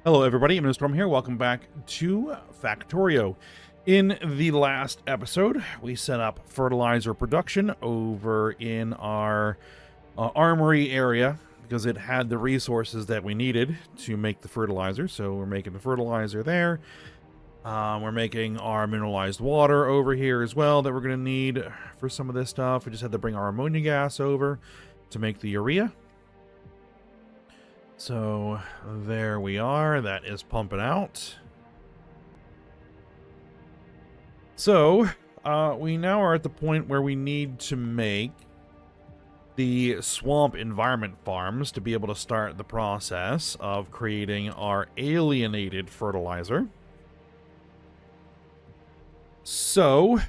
Hello everybody, I'm Storm here. Welcome back to Factorio. In the last episode, we set up fertilizer production over in our armory area because it had the resources that we needed to make the fertilizer. So we're making the fertilizer there. We're making our mineralized water over here as well that we're going to need for some of this stuff. We just had to bring our ammonia gas over to make the urea. So there we are. That is pumping out. So we now are at the point where we need to make the swamp environment farms to be able to start the process of creating our alienated fertilizer. So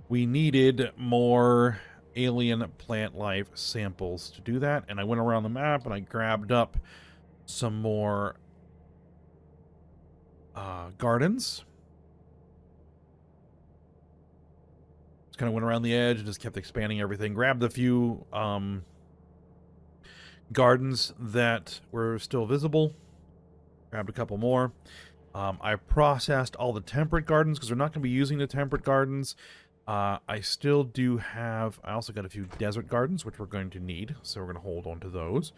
we needed more alien plant life samples to do that, and I went around the map and I grabbed up some more gardens. Just kind of went around the edge and just kept expanding everything. Grabbed a few gardens that were still visible. Grabbed a couple more. I processed all the temperate gardens because we're not going to be using the temperate gardens. I still do have, I also got a few desert gardens, which we're going to need, so we're going to hold on to those.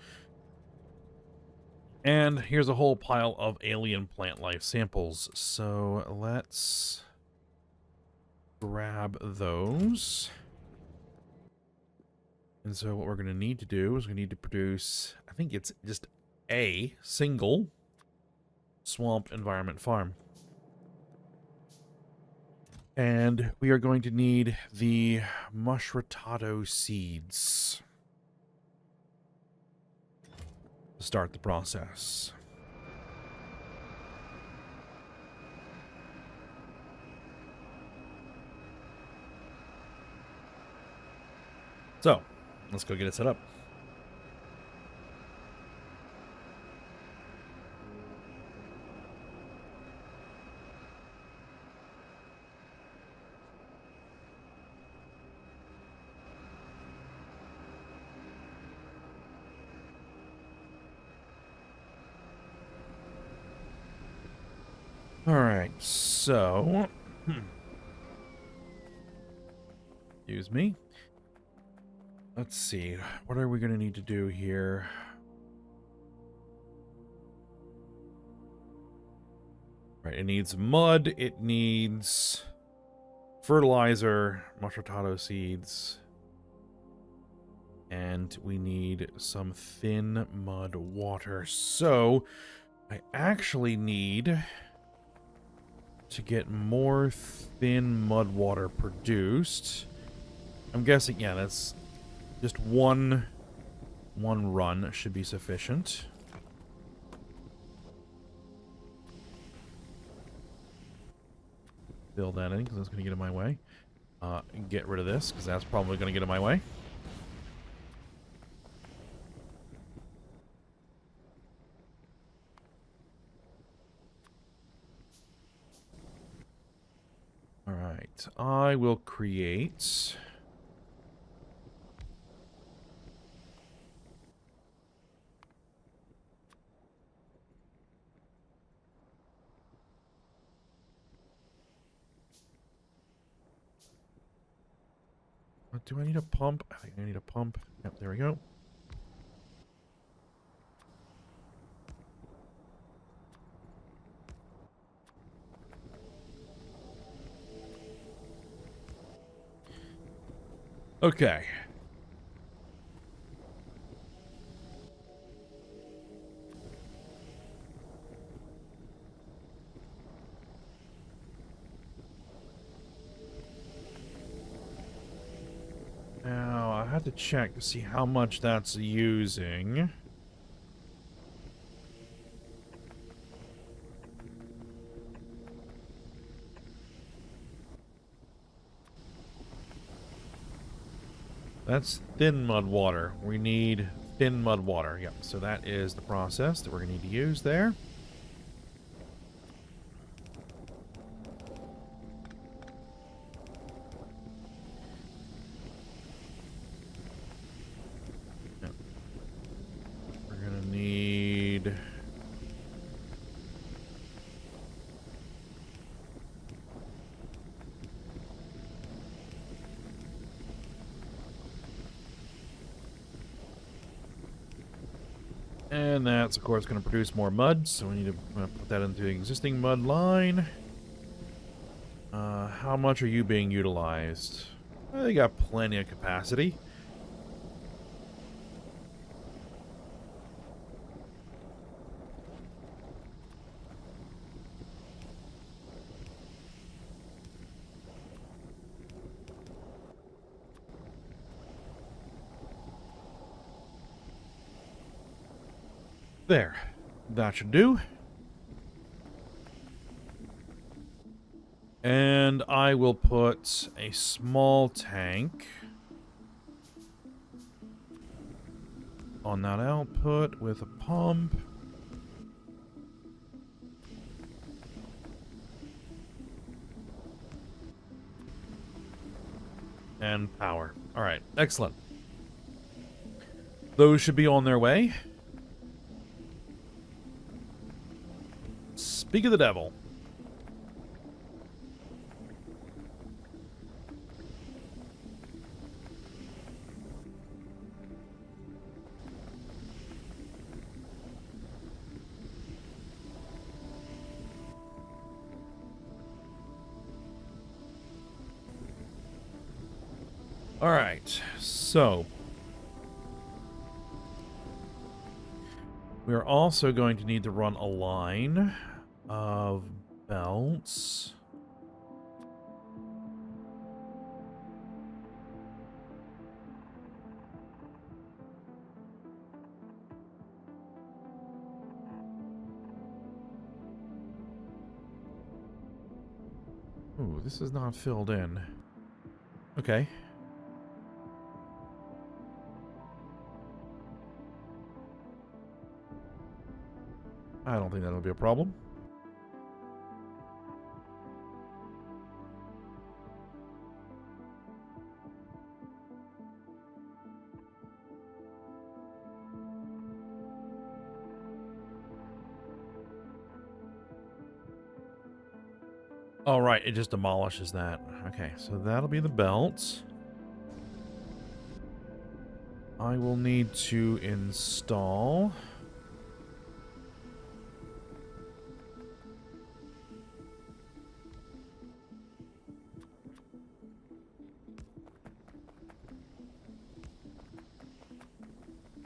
And here's a whole pile of alien plant life samples, so let's grab those. And so what we're going to need to do is we need to produce, I think it's just a single swamp environment farm. And we are going to need the mushroom seeds to start the process. So, let's go get it set up. Alright, so... excuse me. Let's see. What are we going to need to do here? Right, it needs mud. It needs fertilizer, mushroom seeds. And we need some thin mud water. So, I actually need to get more thin mud water produced. I'm guessing, yeah, that's just one run should be sufficient. Fill that in because that's going to get in my way. Get rid of this because that's probably going to get in my way. Alright, I will create... do I need a pump? I think I need a pump. Yep, there we go. Okay. Now, I have to check to see how much that's using. That's thin mud water. We need thin mud water. Yep, so that is the process that we're going to need to use there. And that's, of course, going to produce more mud, so we need to put that into the existing mud line. How much are you being utilized? Well, they got plenty of capacity. There. That should do. And I will put a small tank on that output with a pump. And power. All right, excellent. Those should be on their way. Speak of the devil. All right, so we're also going to need to run a line of belts. Ooh, this is not filled in. Okay. I don't think that'll be a problem. All right, it just demolishes that. Okay, so that'll be the belts. I will need to install...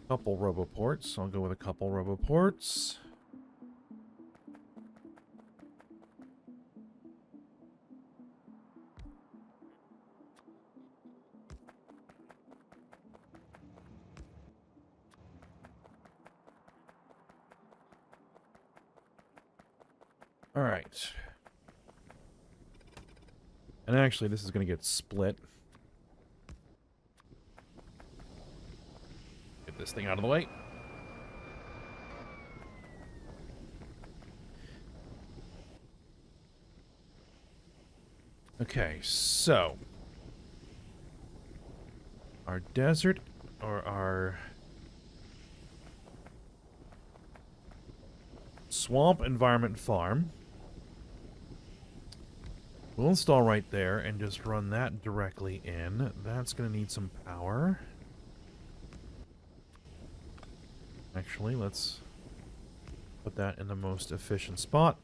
couple roboports. I'll go with a couple roboports. All right. And actually, this is going to get split. Get this thing out of the way. Okay, so our desert, or our swamp environment farm, we'll install right there and just run that directly in. That's going to need some power. Actually, let's put that in the most efficient spot.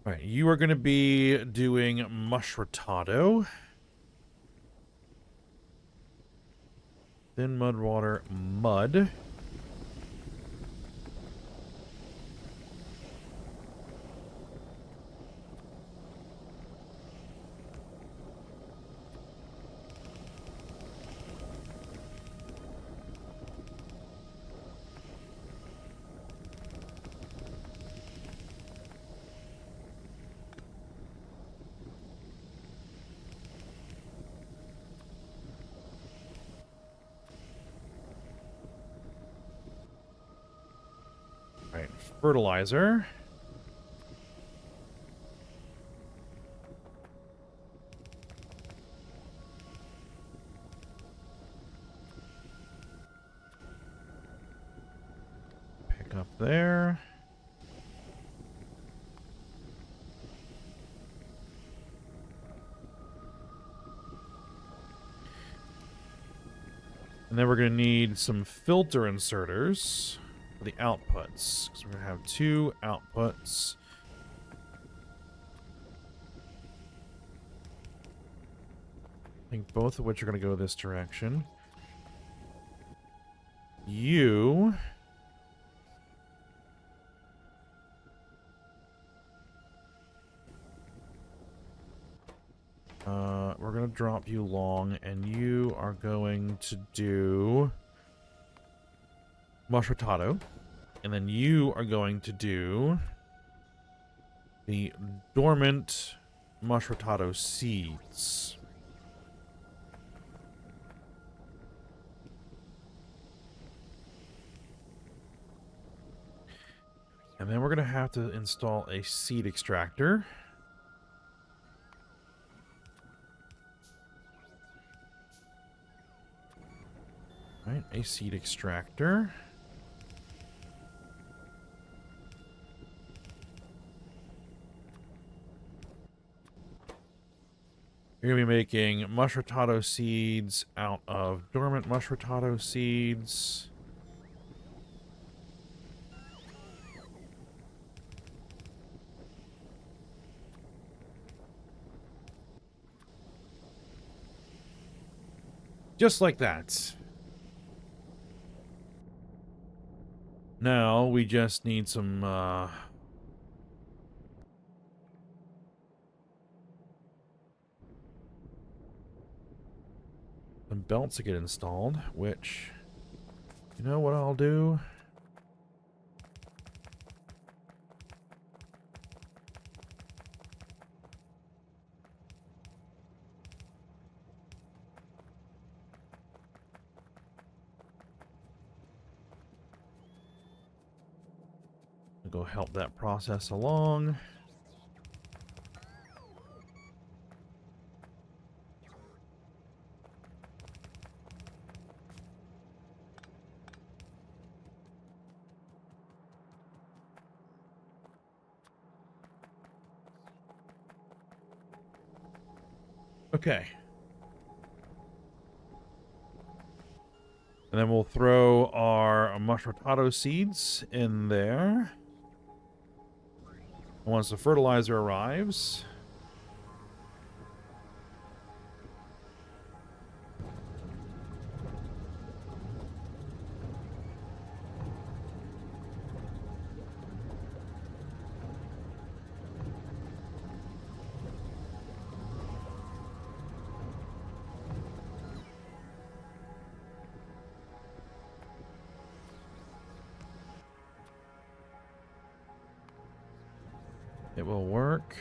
All right, you are going to be doing mushrotato. Thin mud water, mud. Right, fertilizer. Pick up there. And then we're going to need some filter inserters. for the outputs. So we're going to have 2 outputs. I think both of which are going to go this direction. You... we're going to drop you long, and you are going to do Mushrotato. And then you are going to do the dormant Mushrotato seeds. And then we're going to have to install a seed extractor. Right, a seed extractor. You're going to be making Mushrotato seeds out of dormant Mushrotato seeds. Just like that. Now we just need some belts to get installed, which, you know what I'll do? I'll go help that process along. Okay. And then we'll throw our Mushrotato seeds in there. Once the fertilizer arrives, it will work.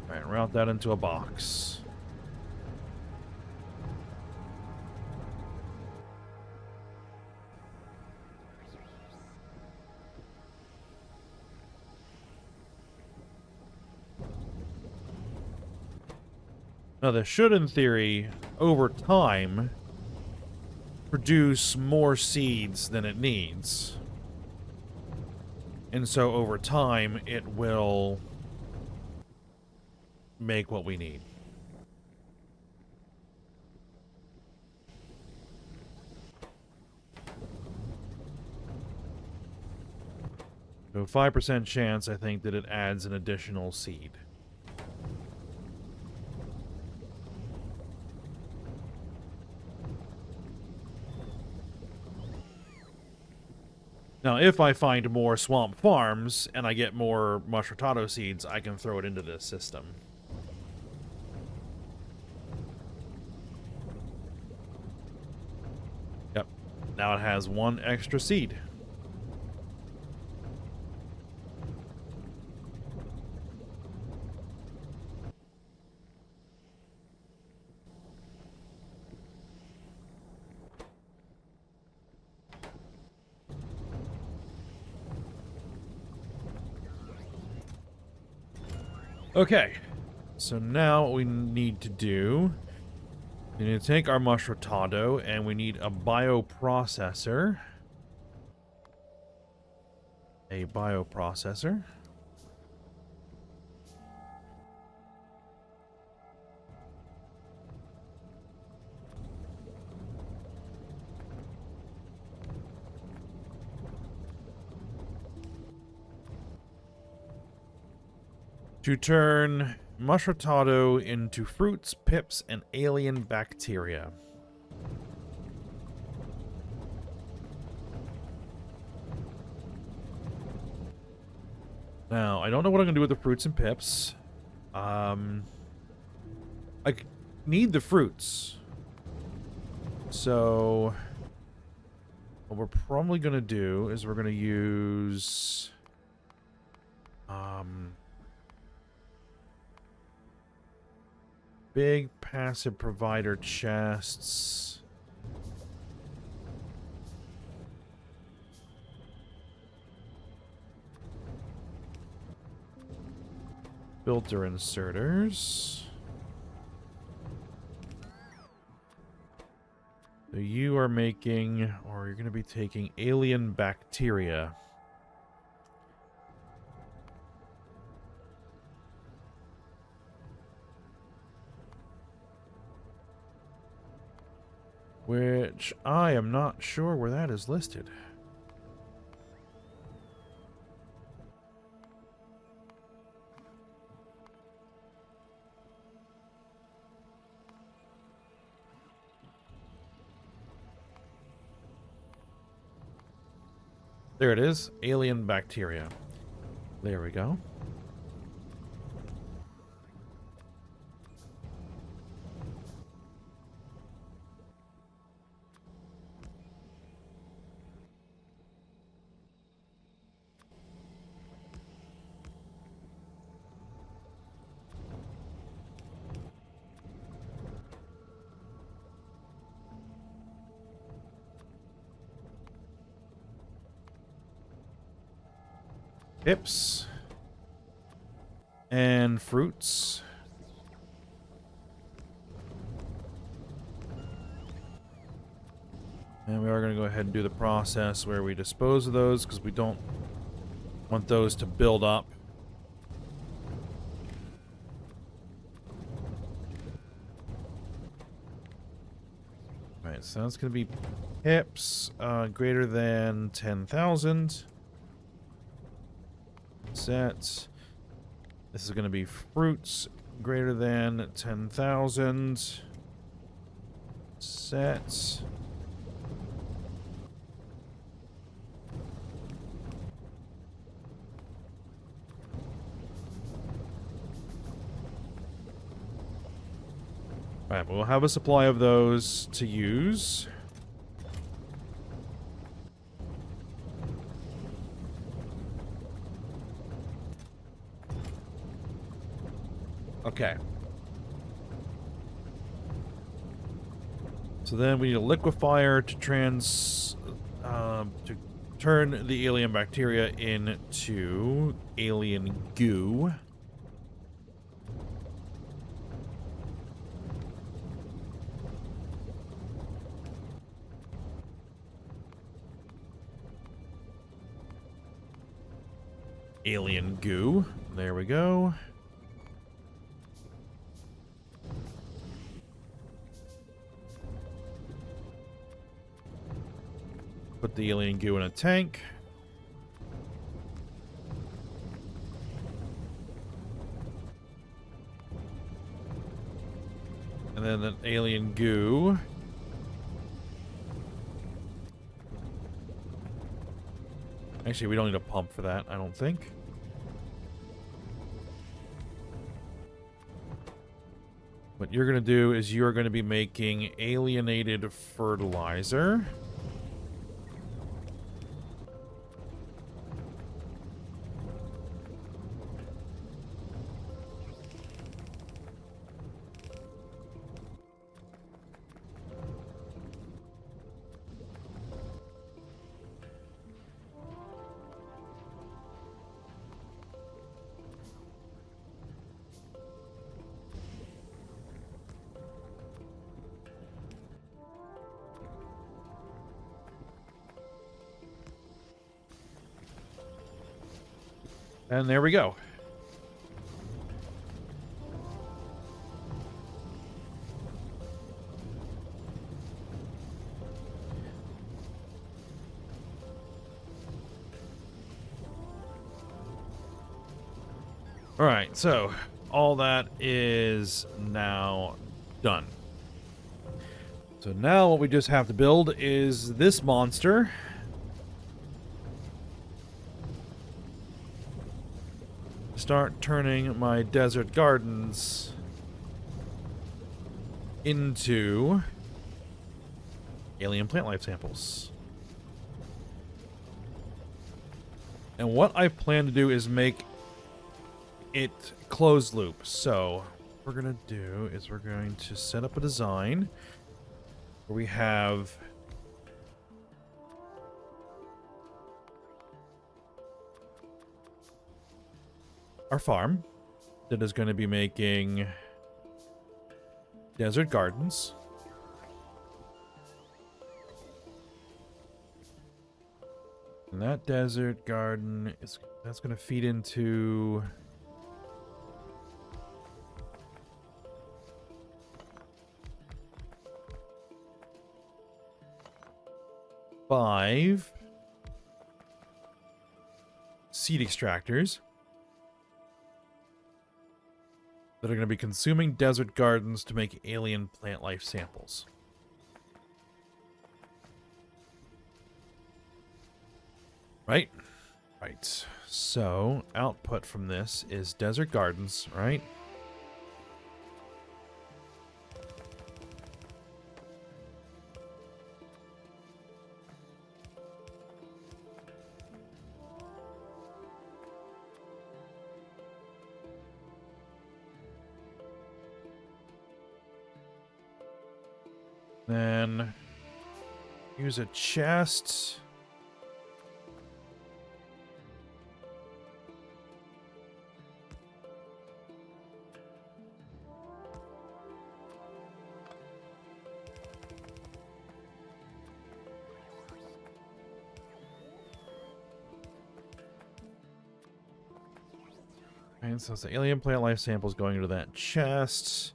All right, route that into a box. Now, this should, in theory, over time, produce more seeds than it needs. And so, over time, it will make what we need. So 5% chance, I think, that it adds an additional seed. Now, if I find more swamp farms and I get more Mushrotato seeds, I can throw it into this system. Yep. Now it has 1 extra seed. Okay, so now what we need to do, we need to take our Mushrotato and we need a bioprocessor. A bioprocessor. to turn mushrotado into fruits, pips, and alien bacteria. Now, I don't know what I'm going to do with the fruits and pips. I need the fruits. So, what we're probably going to do is we're going to use... big passive provider chests. Filter inserters. So you are making, or you're going to be taking alien bacteria. Which I am not sure where that is listed. There it is. Alien bacteria. There we go. Pips. And fruits. And we are going to go ahead and do the process where we dispose of those because we don't want those to build up. Alright, so that's going to be pips greater than 10,000. Sets. This is going to be fruits greater than 10,000. Sets. Alright, we'll have a supply of those to use. Okay. So then we need a liquefier to to turn the alien bacteria into alien goo. Alien goo. There we go. Put the alien goo in a tank. And then the alien goo. Actually, we don't need a pump for that, I don't think. What you're going to do is you're going to be making alienated fertilizer. And there we go. Alright, so all that is now done. So now what we just have to build is this monster. Start turning my desert gardens into alien plant life samples. And what I plan to do is make it closed loop. So what we're going to do is we're going to set up a design where we have our farm that is going to be making desert gardens. And that desert garden that's going to feed into five seed extractors that are going to be consuming desert gardens to make alien plant life samples. Right? Right. So, output from this is desert gardens, right? Then use a chest. And so it's the alien plant life samples going into that chest.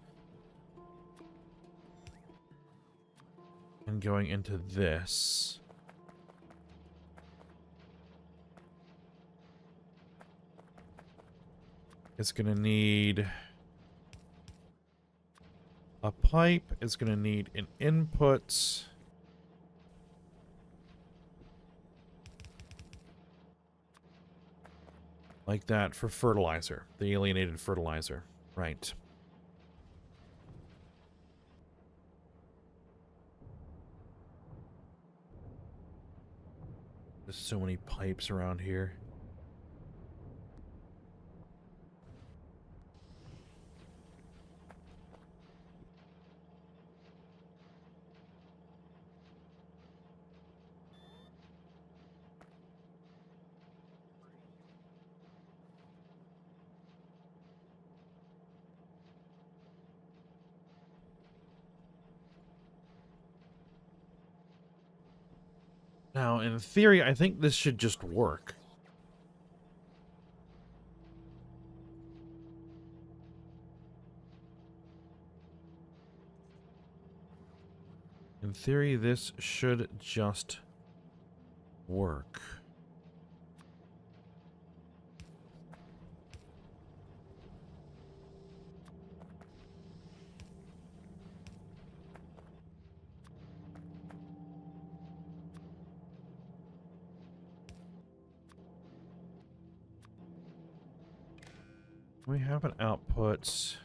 And going into this. It's going to need a pipe. It's going to need an input. Like that for fertilizer. The alienated fertilizer. Right. There's so many pipes around here. Now, in theory, I think this should just work. In theory, this should just work. We have an output.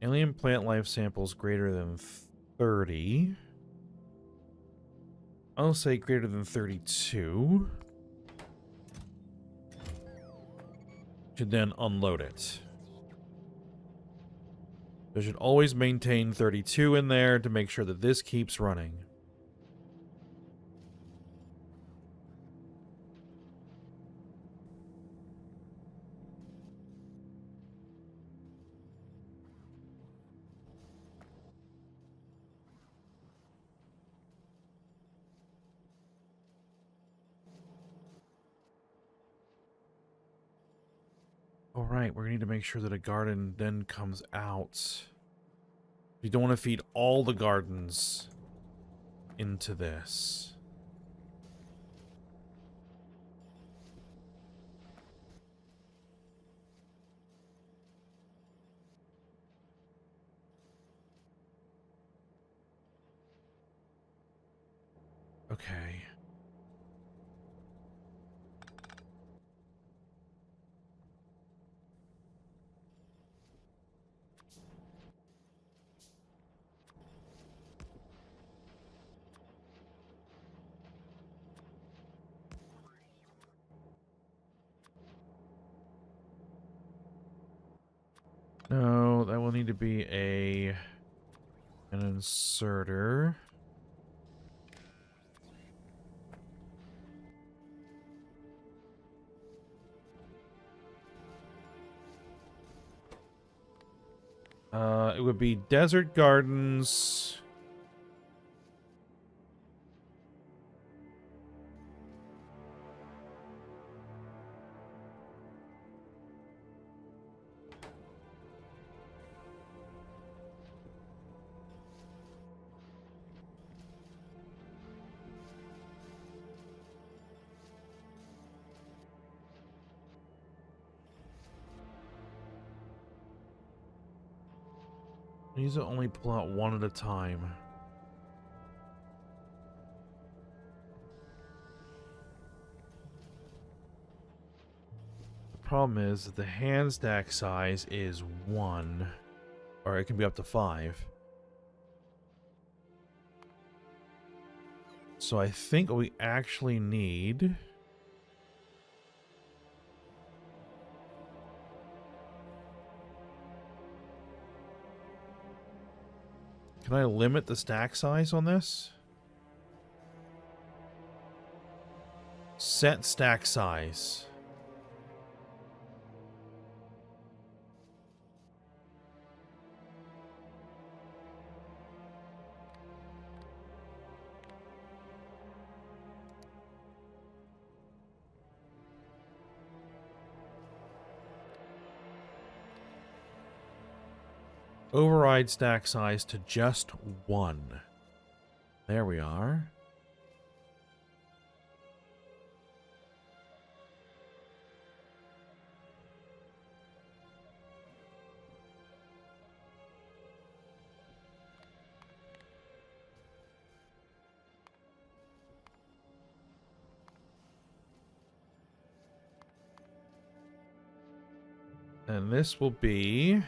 Alien plant life samples greater than 30. I'll say greater than 32. Should then unload it. I should always maintain 32 in there to make sure that this keeps running. Alright, we're going to need to make sure that a garden then comes out. You don't want to feed all the gardens into this. Okay. No, that will need to be an inserter. It would be Desert Gardens. These will only pull out one at a time. The problem is that the hand stack size is 1. Or it can be up to 5. So I think what we actually need... Can I limit the stack size on this? Set stack size. Override stack size to just 1. There we are. And this will be...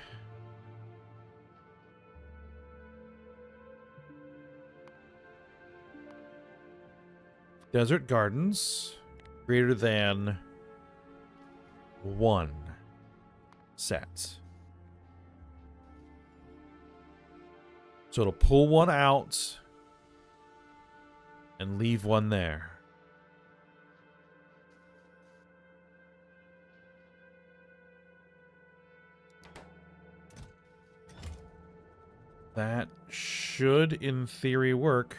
Desert Gardens greater than 1 set. So it'll pull one out and leave one there. That should, in theory, work.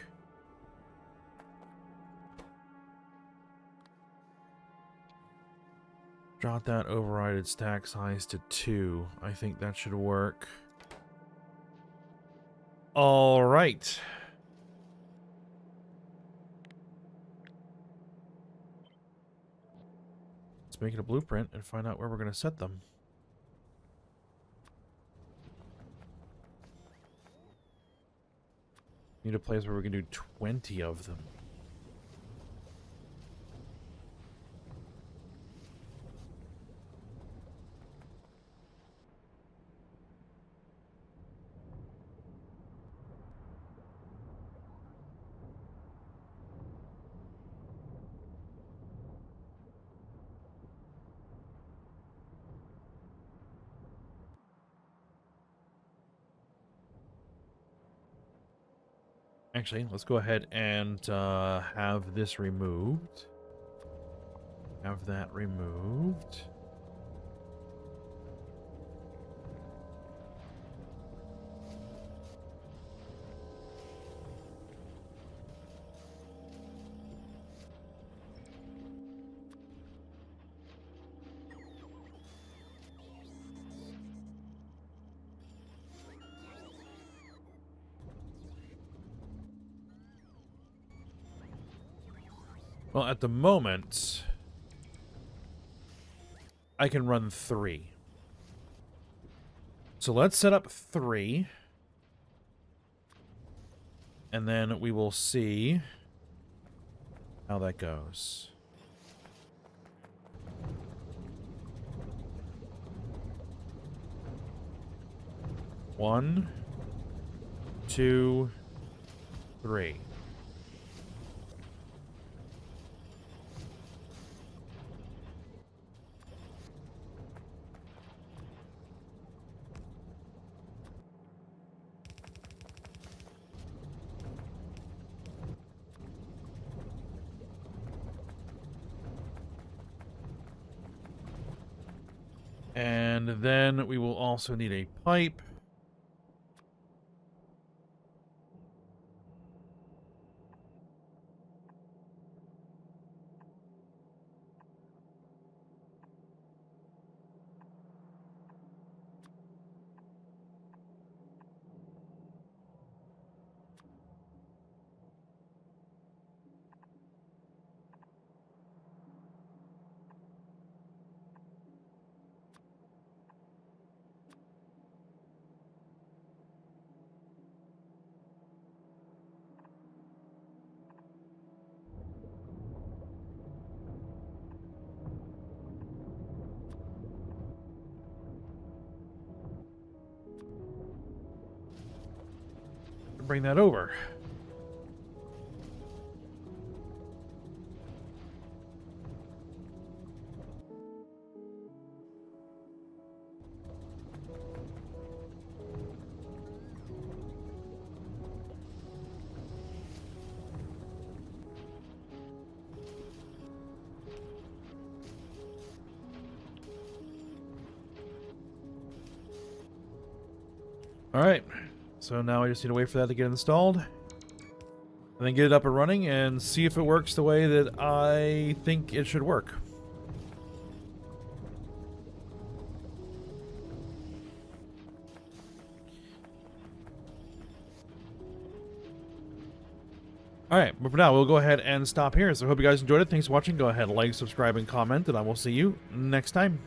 Drop that overrided stack size to 2. I think that should work. All right. Let's make it a blueprint and find out where we're going to set them. Need a place where we can do 20 of them. Actually, let's go ahead and have this removed. Have that removed. Well, at the moment, I can run 3. So let's set up 3. And then we will see how that goes. One, two, three. And then we will also need a pipe. Bring that over. All right. So now I just need to wait for that to get installed. And then get it up and running and see if it works the way that I think it should work. Alright, but for now, we'll go ahead and stop here. So I hope you guys enjoyed it. Thanks for watching. Go ahead, like, subscribe, and comment, and I will see you next time.